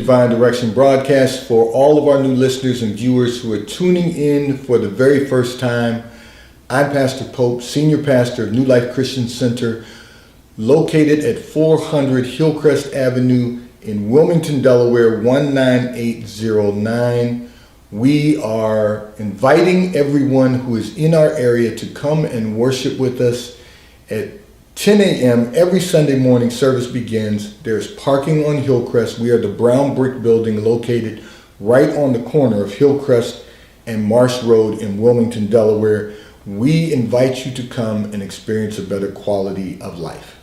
Divine Direction broadcast. For all of our new listeners and viewers who are tuning in for the very first time, I'm Pastor Pope, Senior Pastor of New Life Christian Center, located at 400 Hillcrest Avenue in Wilmington, Delaware, 19809. We are inviting everyone who is in our area to come and worship with us at 10 a.m. every Sunday morning. Service begins. There's parking on Hillcrest. We are the brown brick building located right on the corner of Hillcrest and Marsh Road in Wilmington, Delaware. We invite you to come and experience a better quality of life.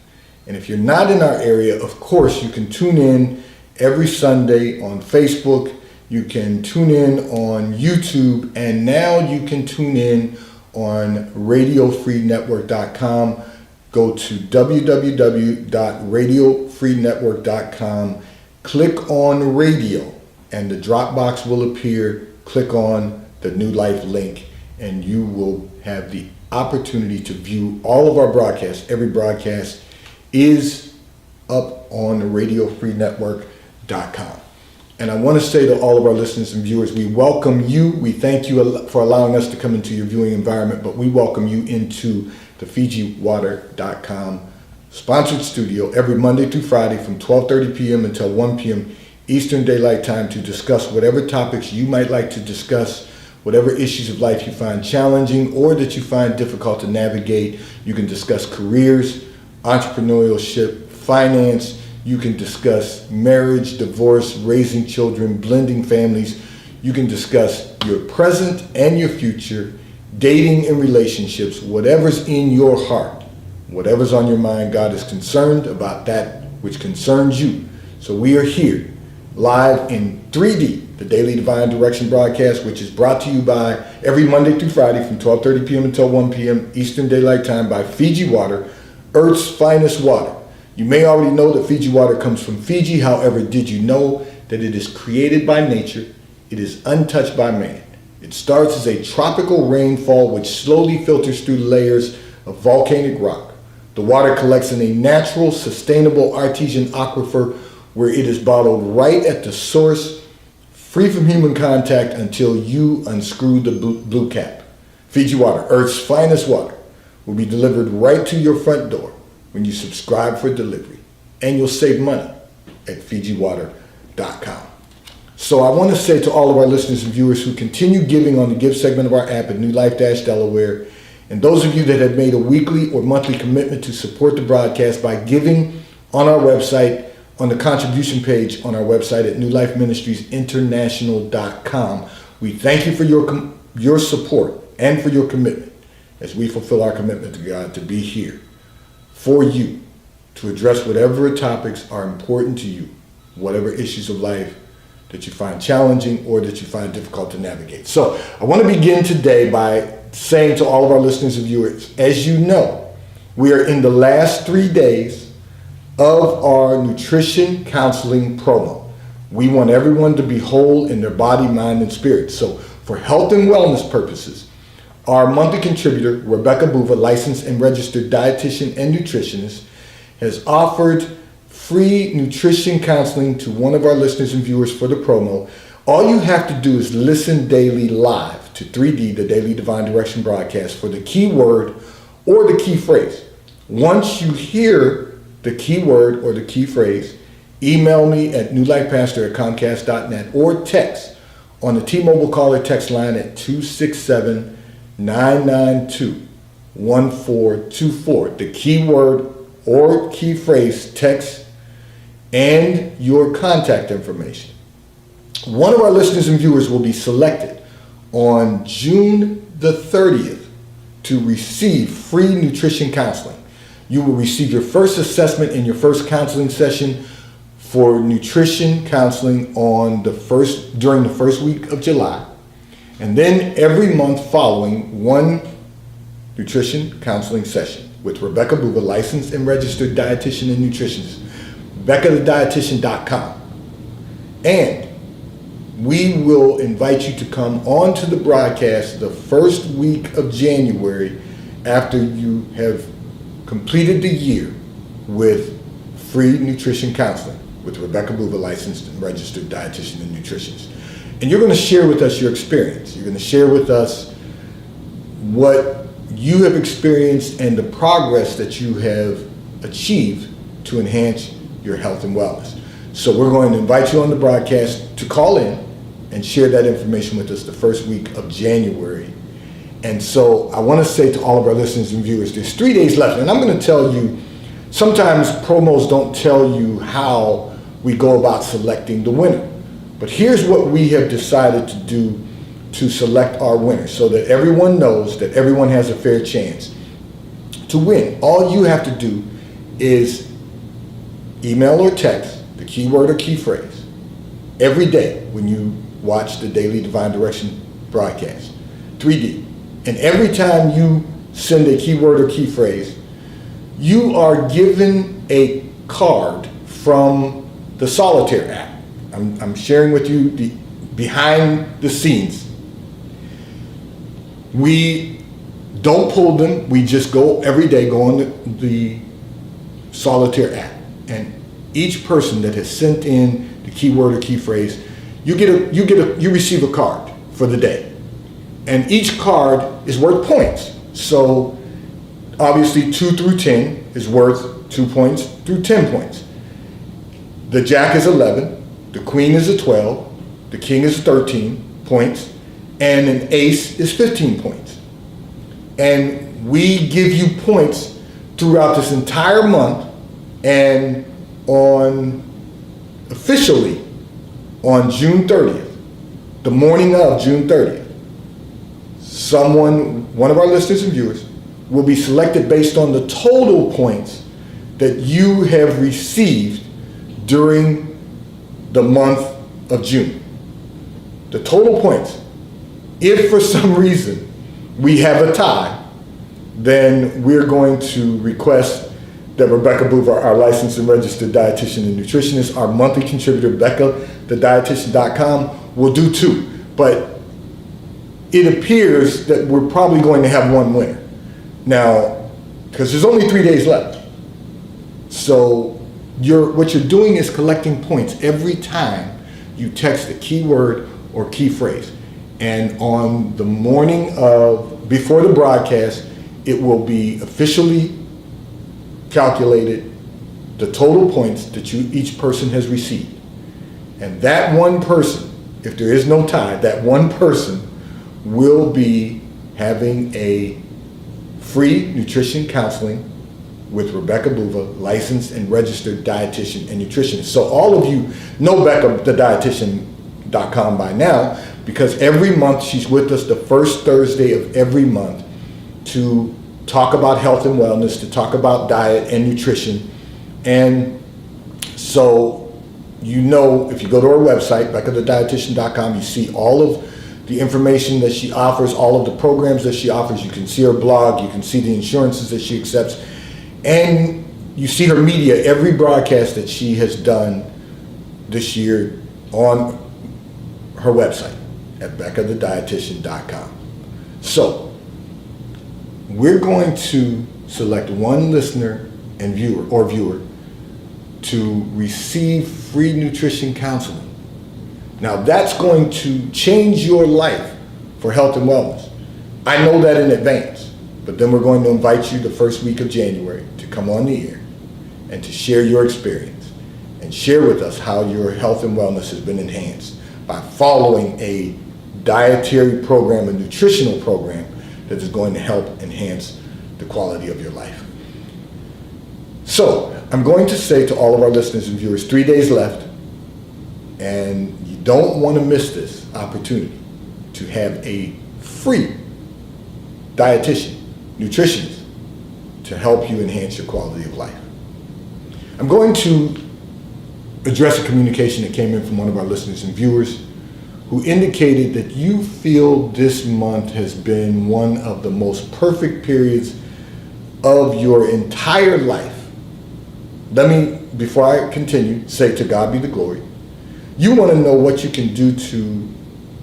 And if you're not in our area, of course, you can tune in every Sunday on Facebook. You can tune in on YouTube, and now you can tune in on RadioFreeNetwork.com. Go to www.radiofreenetwork.com, click on radio, and the drop box will appear. Click on the New Life link, and you will have the opportunity to view all of our broadcasts. Every broadcast is up on RadioFreeNetwork.com. And I want to say to all of our listeners and viewers, we welcome you. We thank you for allowing us to come into your viewing environment, but we welcome you into the FijiWater.com sponsored studio every Monday through Friday from 12:30 p.m. until 1 p.m. Eastern Daylight Time to discuss whatever topics you might like to discuss, whatever issues of life you find challenging or that you find difficult to navigate. You can discuss careers, entrepreneurship, finance. You can discuss marriage, divorce, raising children, blending families. You can discuss your present and your future, dating and relationships, whatever's in your heart, whatever's on your mind. God is concerned about that which concerns you. So we are here live in 3D, the Daily Divine Direction broadcast, which is brought to you by every Monday through Friday from 12:30 p.m. until 1 p.m. Eastern Daylight Time by Fiji Water, Earth's finest water. You may already know that Fiji water comes from Fiji. However, did you know that it is created by nature? It is untouched by man. It starts as a tropical rainfall which slowly filters through layers of volcanic rock. The water collects in a natural, sustainable artesian aquifer where it is bottled right at the source, free from human contact until you unscrew the blue cap. Fiji water, Earth's finest water, will be delivered right to your front door when you subscribe for delivery, and you'll save money at FijiWater.com. So I want to say to all of our listeners and viewers who continue giving on the Give segment of our app at New Life Delaware, and those of you that have made a weekly or monthly commitment to support the broadcast by giving on our website, on the contribution page on our website at NewLifeMinistriesInternational.com, we thank you for your support and for your commitment as we fulfill our commitment to God to be here for you, to address whatever topics are important to you, whatever issues of life that you find challenging or that you find difficult to navigate. So I want to begin today by saying to all of our listeners and viewers, as you know, we are in the last 3 days of our nutrition counseling promo. We want everyone to be whole in their body, mind, and spirit. So for health and wellness purposes, our monthly contributor, Rebecca Buva, licensed and registered dietitian and nutritionist, has offered free nutrition counseling to one of our listeners and viewers for the promo. All you have to do is listen daily live to 3D, the Daily Divine Direction broadcast, for the key word or the key phrase. Once you hear the key word or the key phrase, email me at newlifepastor@comcast.net or text on the T-Mobile caller text line at 267-992-1424. The keyword or key phrase, text, and your contact information. One of our listeners and viewers will be selected on June the 30th to receive free nutrition counseling. You will receive your first assessment and your first counseling session for nutrition counseling during the first week of July. And then every month following, one nutrition counseling session with Rebecca Buva, licensed and registered dietitian and nutritionist, BeccaTheDietitian.com. And we will invite you to come onto the broadcast the first week of January after you have completed the year with free nutrition counseling. with Rebecca Buva, licensed and registered dietitian and nutritionist. And you're going to share with us your experience. You're going to share with us what you have experienced and the progress that you have achieved to enhance your health and wellness. So we're going to invite you on the broadcast to call in and share that information with us the first week of January. And so I want to say to all of our listeners and viewers, there's 3 days left. And I'm going to tell you, sometimes promos don't tell you how we go about selecting the winner. But here's what we have decided to do to select our winner so that everyone knows that everyone has a fair chance to win. All you have to do is email or text the keyword or key phrase every day when you watch the Daily Divine Direction broadcast, 3D. And every time you send a keyword or key phrase, you are given a card from the Solitaire app. I'm sharing with you the behind the scenes. We don't pull them. We just go every day, go on the Solitaire app. And each person that has sent in the keyword or key phrase, you receive a card for the day. And each card is worth points. So obviously 2 through 10 is worth 2 points through 10 points. The Jack is 11, the Queen is a 12, the King is 13 points, and an Ace is 15 points. And we give you points throughout this entire month, and officially on June 30th, the morning of June 30th, one of our listeners and viewers, will be selected based on the total points that you have received during the month of June. The total points. If for some reason we have a tie, then we're going to request that Rebecca Buva, our licensed and registered dietitian and nutritionist, our monthly contributor, BeccaTheDietitian.com, will do 2. But it appears that we're probably going to have one winner. Now, because there's only 3 days left. So what you're doing is collecting points every time you text a keyword or key phrase. And on the morning before the broadcast, it will be officially calculated, the total points that each person has received. And that one person, if there is no tie, that one person will be having a free nutrition counseling with Rebecca Buva, licensed and registered dietitian and nutritionist. So all of you know BeccaTheDietitian.com by now, because every month she's with us the first Thursday of every month to talk about health and wellness, to talk about diet and nutrition. And so, you know, if you go to our website, BeccaTheDietitian.com, you see all of the information that she offers, all of the programs that she offers. You can see her blog, you can see the insurances that she accepts, and you see her media, every broadcast that she has done this year on her website at BeccaTheDietitian.com. So, we're going to select one listener and viewer to receive free nutrition counseling. Now that's going to change your life for health and wellness. I know that in advance, but then we're going to invite you the first week of January to come on the air and to share your experience and share with us how your health and wellness has been enhanced by following a dietary program, a nutritional program that is going to help enhance the quality of your life. So I'm going to say to all of our listeners and viewers, 3 days left, and you don't want to miss this opportunity to have a free dietitian, nutritionist, to help you enhance your quality of life. I'm going to address a communication that came in from one of our listeners and viewers who indicated that you feel this month has been one of the most perfect periods of your entire life. Let me, before I continue, say to God be the glory. You want to know what you can do to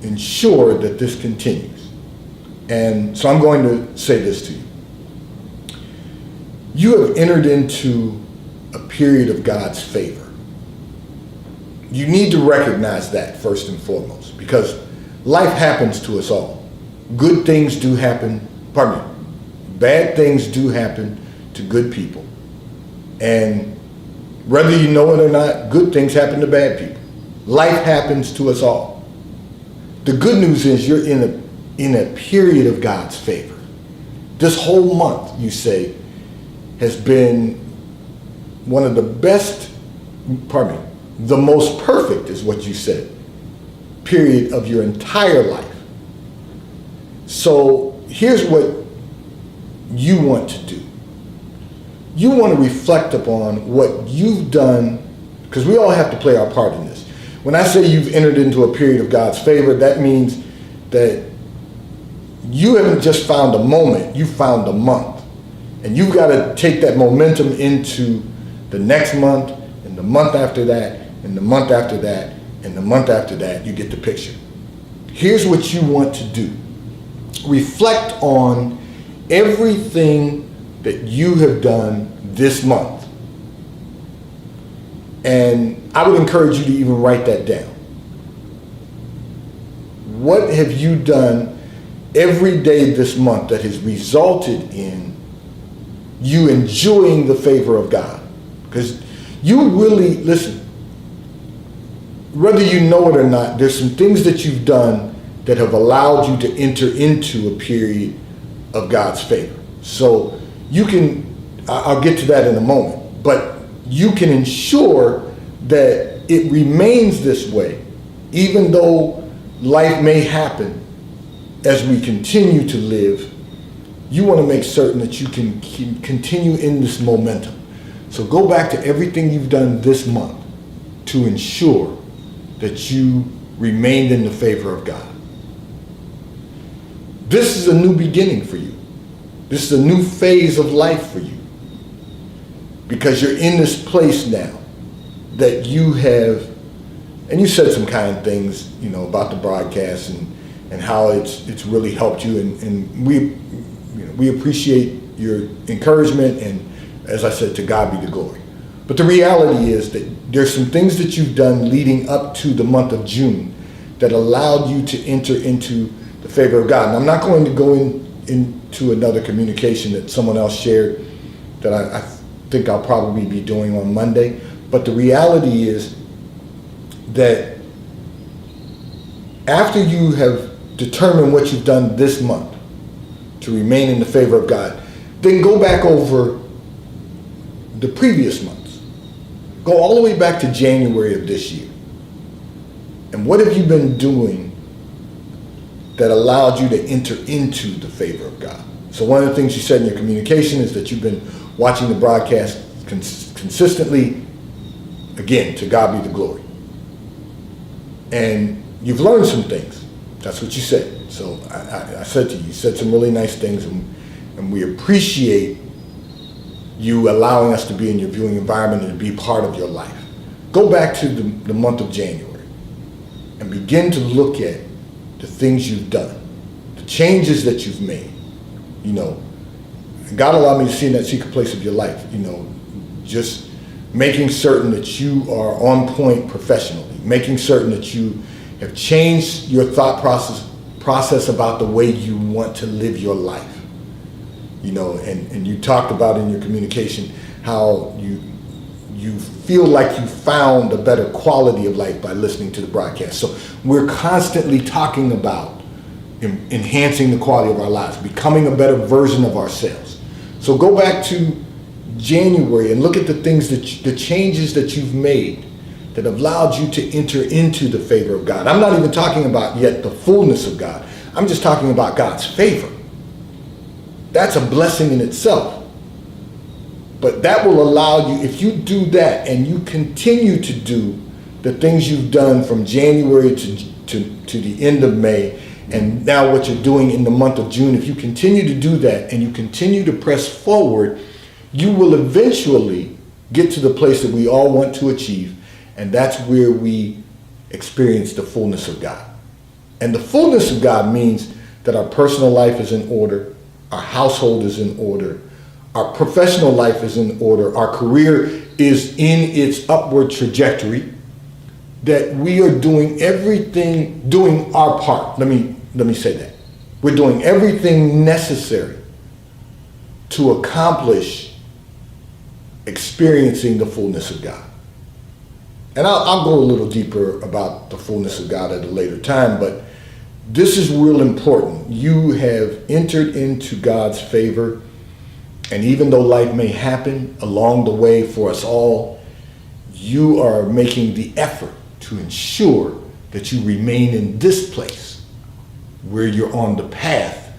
ensure that this continues. And so I'm going to say this to you. You have entered into a period of God's favor. you need to recognize that first and foremost, because life happens to us all. Good things do happen, bad things do happen to good people. And whether you know it or not, good things happen to bad people. Life happens to us all. The good news is you're in a period of God's favor. This whole month, you say, has been one of the best, the most perfect is what you said, period of your entire life. So here's what you want to do. You want to reflect upon what you've done, because we all have to play our part in this. When I say you've entered into a period of God's favor, that means that you haven't just found a moment, you found a month. And you've got to take that momentum into the next month, and the month after that, and the month after that, and the month after that. You get the picture. Here's what you want to do. Reflect on everything that you have done this month. And I would encourage you to even write that down. What have you done every day this month that has resulted in you enjoying the favor of God? Because you really, listen, whether you know it or not, there's some things that you've done that have allowed you to enter into a period of God's favor. So you can, I'll get to that in a moment, but you can ensure that it remains this way, even though life may happen as we continue to live. You want to make certain that you can continue in this momentum. So go back to everything you've done this month to ensure that you remained in the favor of God. This is a new beginning for you. This is a new phase of life for you, because you're in this place now that you have, and you said some kind things, about the broadcast and how it's really helped you, and we appreciate your encouragement, and as I said, to God be the glory. But the reality is that there's some things that you've done leading up to the month of June that allowed you to enter into the favor of God. And I'm not going to go into another communication that someone else shared that I think I'll probably be doing on Monday. But the reality is that after you have determined what you've done this month to remain in the favor of God, then go back over the previous months. Go all the way back to January of this year. And what have you been doing that allowed you to enter into the favor of God? So one of the things you said in your communication is that you've been watching the broadcast consistently. Again, to God be the glory. And you've learned some things. That's what you said. So I said to you, you said some really nice things, and we appreciate you allowing us to be in your viewing environment and to be part of your life. Go back to the month of January and begin to look at the things you've done, the changes that you've made. God allowed me to see in that secret place of your life, just making certain that you are on point professionally, making certain that you have changed your thought process about the way you want to live your life. And you talked about in your communication how you feel like you found a better quality of life by listening to the broadcast. So we're constantly talking about enhancing the quality of our lives, becoming a better version of ourselves. So go back to January and look at the changes that you've made that have allowed you to enter into the favor of God. I'm not even talking about yet the fullness of God. I'm just talking about God's favor. That's a blessing in itself. But that will allow you, if you do that and you continue to do the things you've done from January to the end of May, and now what you're doing in the month of June, if you continue to do that and you continue to press forward, you will eventually get to the place that we all want to achieve, and that's where we experience the fullness of God. And the fullness of God means that our personal life is in order, our household is in order, our professional life is in order, our career is in its upward trajectory, that we are doing everything, doing our part. Let me say that. We're doing everything necessary to accomplish experiencing the fullness of God. And I'll go a little deeper about the fullness of God at a later time, but this is real important. You have entered into God's favor, and even though life may happen along the way for us all, you are making the effort to ensure that you remain in this place where you're on the path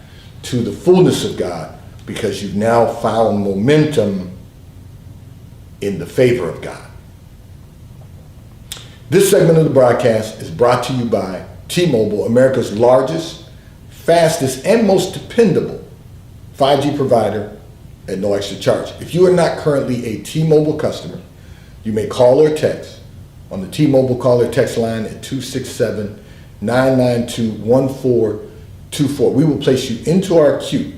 to the fullness of God, because you've now found momentum in the favor of God. This segment of the broadcast is brought to you by T-Mobile, America's largest, fastest, and most dependable 5G provider at no extra charge. If you are not currently a T-Mobile customer, you may call or text on the T-Mobile call or text line at 267-992-1424. We will place you into our queue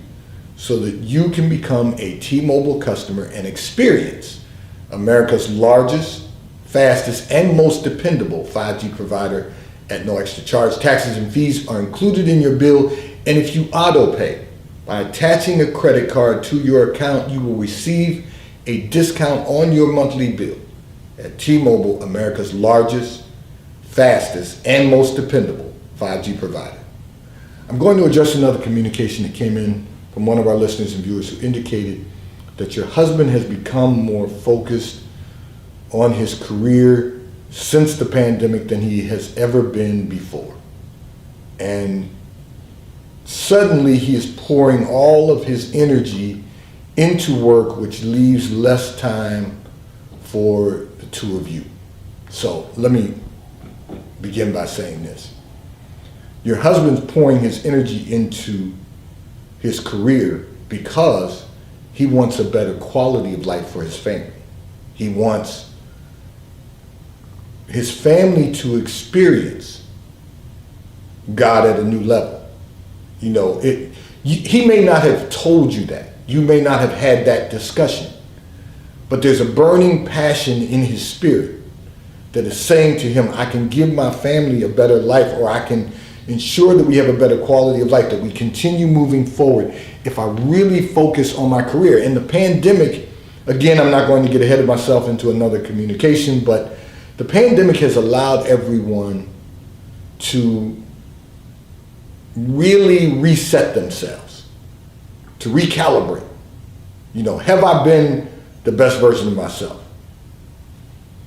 so that you can become a T-Mobile customer and experience America's largest, fastest, and most dependable 5G provider at no extra charge. Taxes and fees are included in your bill, and if you auto pay by attaching a credit card to your account, you will receive a discount on your monthly bill at T-Mobile, America's largest, fastest, and most dependable 5G provider. I'm going to address another communication that came in from one of our listeners and viewers who indicated that your husband has become more focused on his career since the pandemic than he has ever been before. And suddenly he is pouring all of his energy into work, which leaves less time for the two of you. So let me begin by saying this. Your husband's pouring his energy into his career because he wants a better quality of life for his family. He wants his family to experience God at a new level. You know, he may not have told you that. You may not have had that discussion. But there's a burning passion in his spirit that is saying to him, I can give my family a better life, or I can ensure that we have a better quality of life, that we continue moving forward if I really focus on my career. And the pandemic, again, I'm not going to get ahead of myself into another communication, but the pandemic has allowed everyone to really reset themselves, to recalibrate. You know, have I been the best version of myself?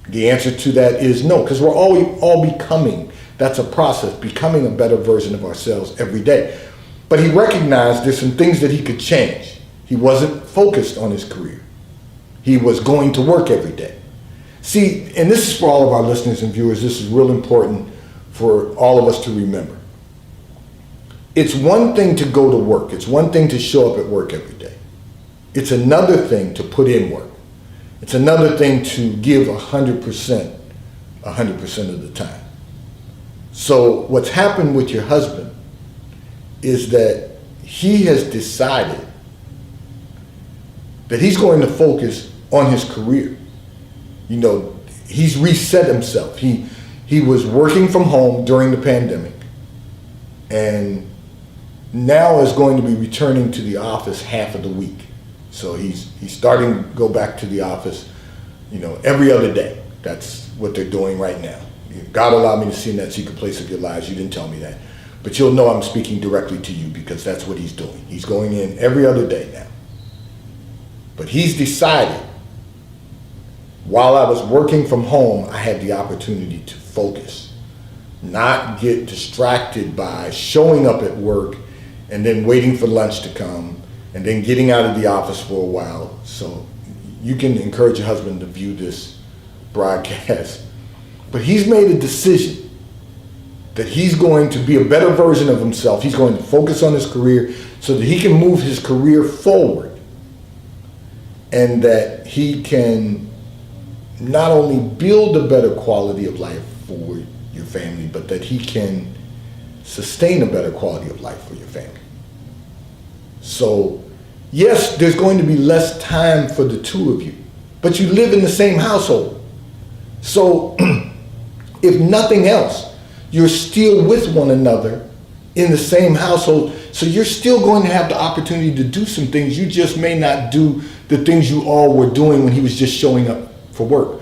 The answer to that is no, because we're all becoming. That's a process, becoming a better version of ourselves every day. But he recognized there's some things that he could change. He wasn't focused on his career. He was going to work every day. See, and this is for all of our listeners and viewers, this is real important for all of us to remember. It's one thing to go to work. It's one thing to show up at work every day. It's another thing to put in work. It's another thing to give 100% of the time. So what's happened with your husband is that he has decided that he's going to focus on his career. You know, he's reset himself. He was working from home during the pandemic, and now is going to be returning to the office half of the week. So he's starting to go back to the office, you know, every other day. That's what they're doing right now. God allowed me to see in that secret place of your lives. You didn't tell me that. But you'll know I'm speaking directly to you because that's what he's doing. He's going in every other day now. But he's decided, while I was working from home, I had the opportunity to focus, not get distracted by showing up at work and then waiting for lunch to come and then getting out of the office for a while. So you can encourage your husband to view this broadcast. But he's made a decision that he's going to be a better version of himself. He's going to focus on his career so that he can move his career forward, and that he can not only build a better quality of life for your family, but that he can sustain a better quality of life for your family. So, yes, there's going to be less time for the two of you, but you live in the same household. So If nothing else, you're still with one another in the same household. So you're still going to have the opportunity to do some things. You just may not do the things you all were doing when he was just showing up for work.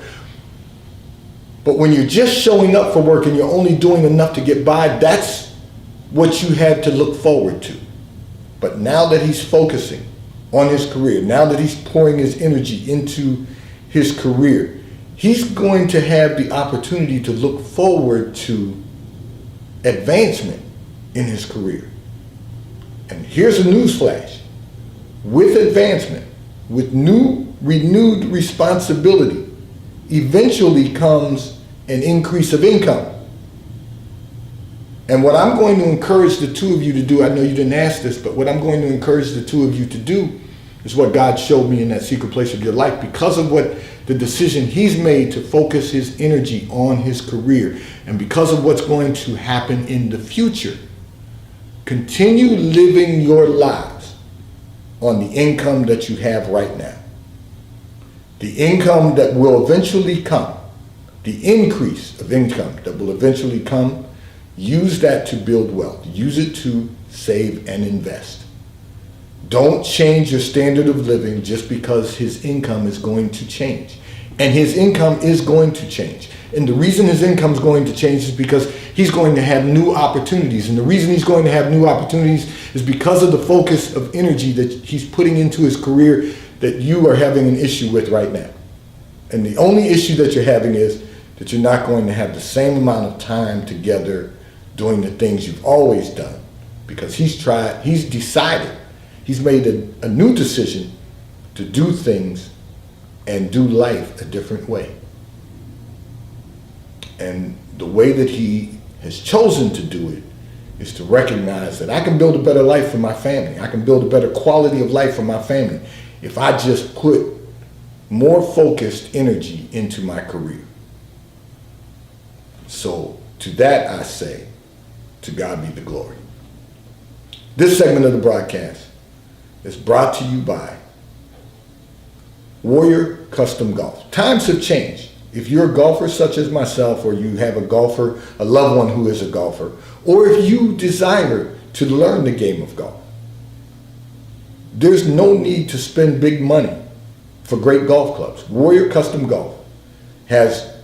But when you're just showing up for work and you're only doing enough to get by, that's what you had to look forward to. But now that he's focusing on his career, now that he's pouring his energy into his career, he's going to have the opportunity to look forward to advancement in his career. And here's a newsflash. With advancement, with renewed responsibility, eventually comes an increase of income. And what I'm going to encourage the two of you to do, I know you didn't ask this, but what I'm going to encourage the two of you to do is what God showed me in that secret place of your life, because of what the decision he's made to focus his energy on his career, and because of what's going to happen in the future. Continue living your lives on the income that you have right now. The income that will eventually come, the increase of income that will eventually come, use that to build wealth. Use it to save and invest. Don't change your standard of living just because his income is going to change. And his income is going to change. And the reason his income is going to change is because he's going to have new opportunities. And the reason he's going to have new opportunities is because of the focus of energy that he's putting into his career that you are having an issue with right now. And the only issue that you're having is that you're not going to have the same amount of time together doing the things you've always done, because he's decided, he's made a new decision to do things and do life a different way. And the way that he has chosen to do it is to recognize that I can build a better life for my family. I can build a better quality of life for my family if I just put more focused energy into my career. So to that I say, to God be the glory. This segment of the broadcast is brought to you by Warrior Custom Golf. Times have changed. If you're a golfer such as myself, or you have a golfer, a loved one who is a golfer, or if you desire to learn the game of golf, there's no need to spend big money for great golf clubs. Warrior Custom Golf has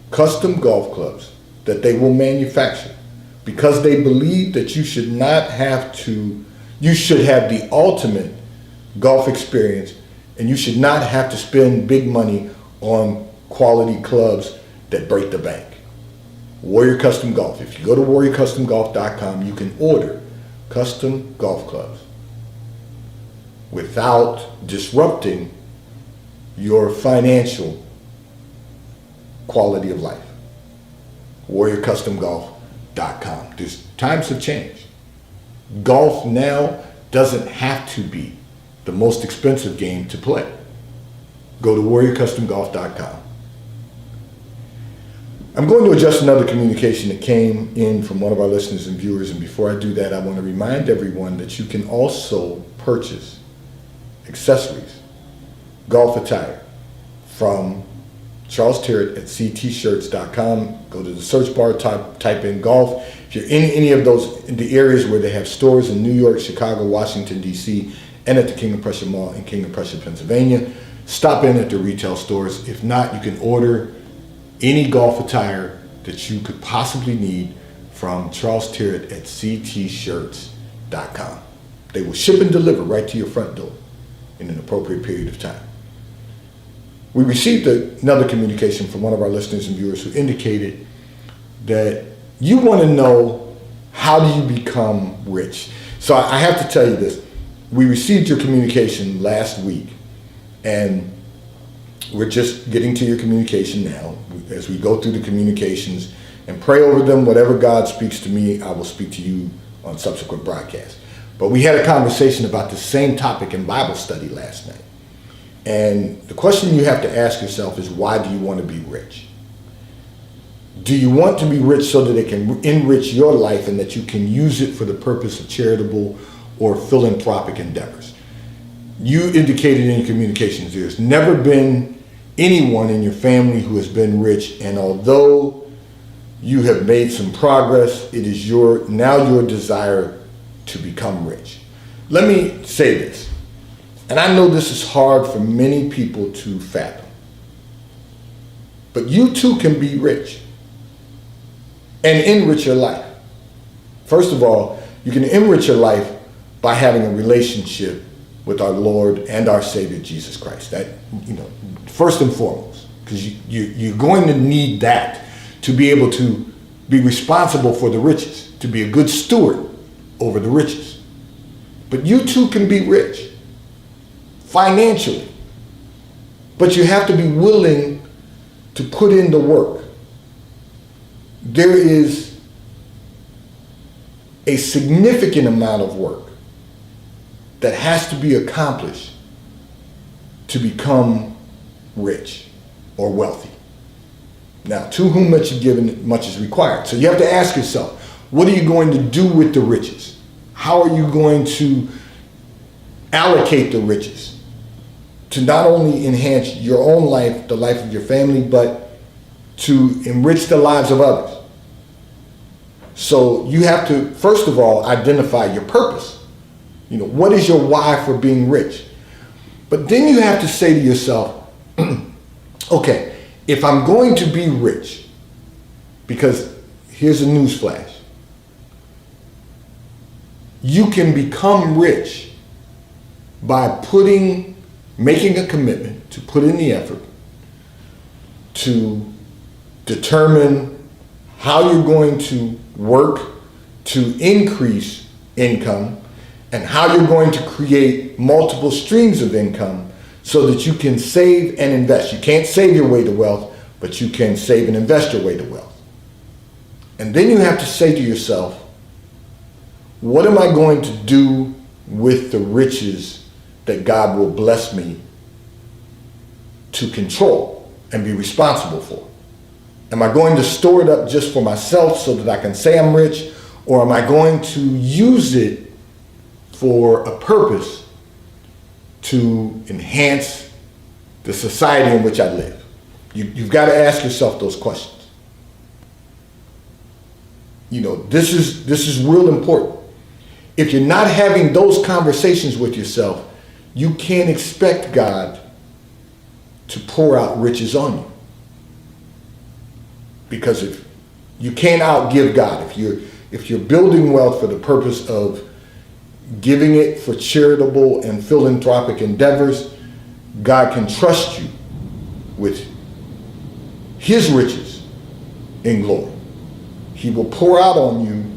custom golf clubs that they will manufacture because they believe that you should have the ultimate golf experience, and you should not have to spend big money on quality clubs that break the bank. Warrior Custom Golf. If you go to warriorcustomgolf.com, you can order custom golf clubs without disrupting your financial quality of life. warriorcustomgolf.com. Times have changed. Golf now doesn't have to be the most expensive game to play. Go to warriorcustomgolf.com. I'm going to adjust another communication that came in from one of our listeners and viewers, and before I do that, I want to remind everyone that you can also purchase accessories, golf attire, from Charles Tyrrett at ctshirts.com. Go to the search bar, type in golf. If you're in any of the areas where they have stores in New York, Chicago, Washington, D.C., and at the King of Prussia Mall in King of Prussia, Pennsylvania, stop in at the retail stores. If not, you can order any golf attire that you could possibly need from Charles Tyrrett at ctshirts.com. They will ship and deliver right to your front door in an appropriate period of time. We received another communication from one of our listeners and viewers who indicated that you want to know, how do you become rich? So I have to tell you this. We received your communication last week, and we're just getting to your communication now. As we go through the communications and pray over them, whatever God speaks to me, I will speak to you on subsequent broadcasts. But we had a conversation about the same topic in Bible study last night. And the question you have to ask yourself is, why do you want to be rich? Do you want to be rich so that it can enrich your life and that you can use it for the purpose of charitable or philanthropic endeavors? You indicated in your communications there's never been anyone in your family who has been rich, and although You have made some progress. It is now your desire to become rich. Let me say this, and I know this is hard for many people to fathom, but you too can be rich and enrich your life. First of all, you can enrich your life by having a relationship with our Lord and our Savior, Jesus Christ. That, first and foremost, because you're going to need that to be able to be responsible for the riches, to be a good steward over the riches. But you too can be rich financially, but you have to be willing to put in the work. There is a significant amount of work that has to be accomplished to become rich or wealthy. Now, to whom much is given, much is required. So you have to ask yourself, what are you going to do with the riches? How are you going to allocate the riches to not only enhance your own life, the life of your family, but to enrich the lives of others? So you have to, first of all, identify your purpose. What is your why for being rich? But then you have to say to yourself, okay, if I'm going to be rich, because here's a news flash, you can become rich by making a commitment to put in the effort to determine how you're going to work to increase income and how you're going to create multiple streams of income so that you can save and invest. You can't save your way to wealth, but you can save and invest your way to wealth. And then you have to say to yourself, what am I going to do with the riches that God will bless me to control and be responsible for? Am I going to store it up just for myself so that I can say I'm rich, or am I going to use it for a purpose to enhance the society in which I live? You've got to ask yourself those questions. This is real important. If you're not having those conversations with yourself, you can't expect God to pour out riches on you. Because if you can't outgive God, if you're building wealth for the purpose of giving it for charitable and philanthropic endeavors, God can trust you with his riches in glory. He will pour out on you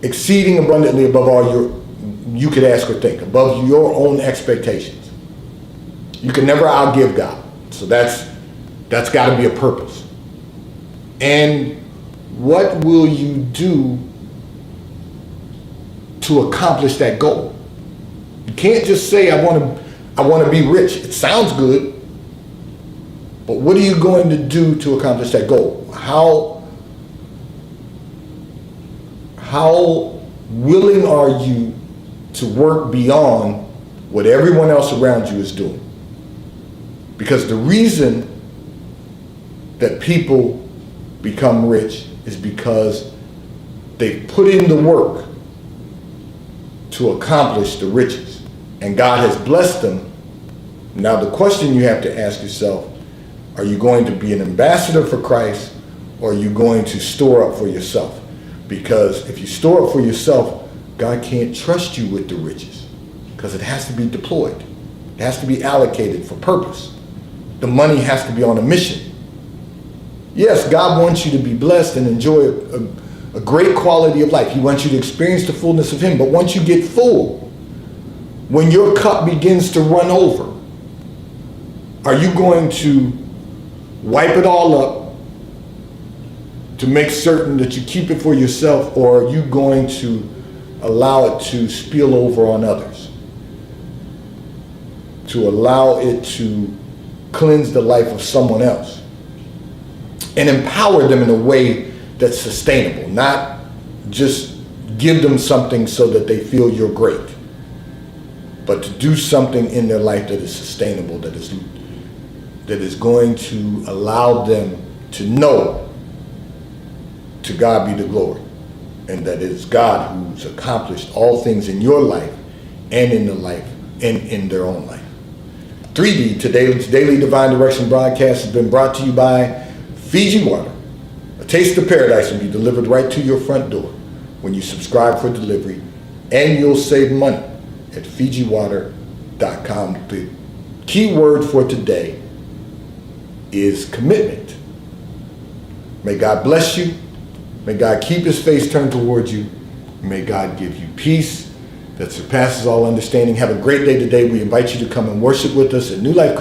exceeding abundantly above all you could ask or think, above your own expectations. You can never outgive God. So that's got to be a purpose. And what will you do to accomplish that goal? You can't just say, I want to be rich. It sounds good, but what are you going to do to accomplish that goal? How willing are you to work beyond what everyone else around you is doing? Because the reason that people become rich is because they put in the work to accomplish the riches, and God has blessed them. Now the question you have to ask yourself, are you going to be an ambassador for Christ, or are you going to store up for yourself? Because if you store up for yourself, God can't trust you with the riches, because it has to be deployed. It has to be allocated for purpose. The money has to be on a mission. Yes, God wants you to be blessed and enjoy a great quality of life. He wants you to experience the fullness of him. But once you get full, when your cup begins to run over, are you going to wipe it all up to make certain that you keep it for yourself, or are you going to allow it to spill over on others? To allow it to cleanse the life of someone else and empower them in a way that's sustainable, not just give them something so that they feel you're great, but to do something in their life that is sustainable, that is going to allow them to know to God be the glory. And that it is God who's accomplished all things in your life and in the life and in their own life. 3D, today's Daily Divine Direction broadcast has been brought to you by Fiji Water. A taste of paradise will be delivered right to your front door when you subscribe for delivery, and you'll save money at FijiWater.com. The key word for today is commitment. May God bless you. May God keep his face turned towards you. May God give you peace that surpasses all understanding. Have a great day today. We invite you to come and worship with us at New Life Christian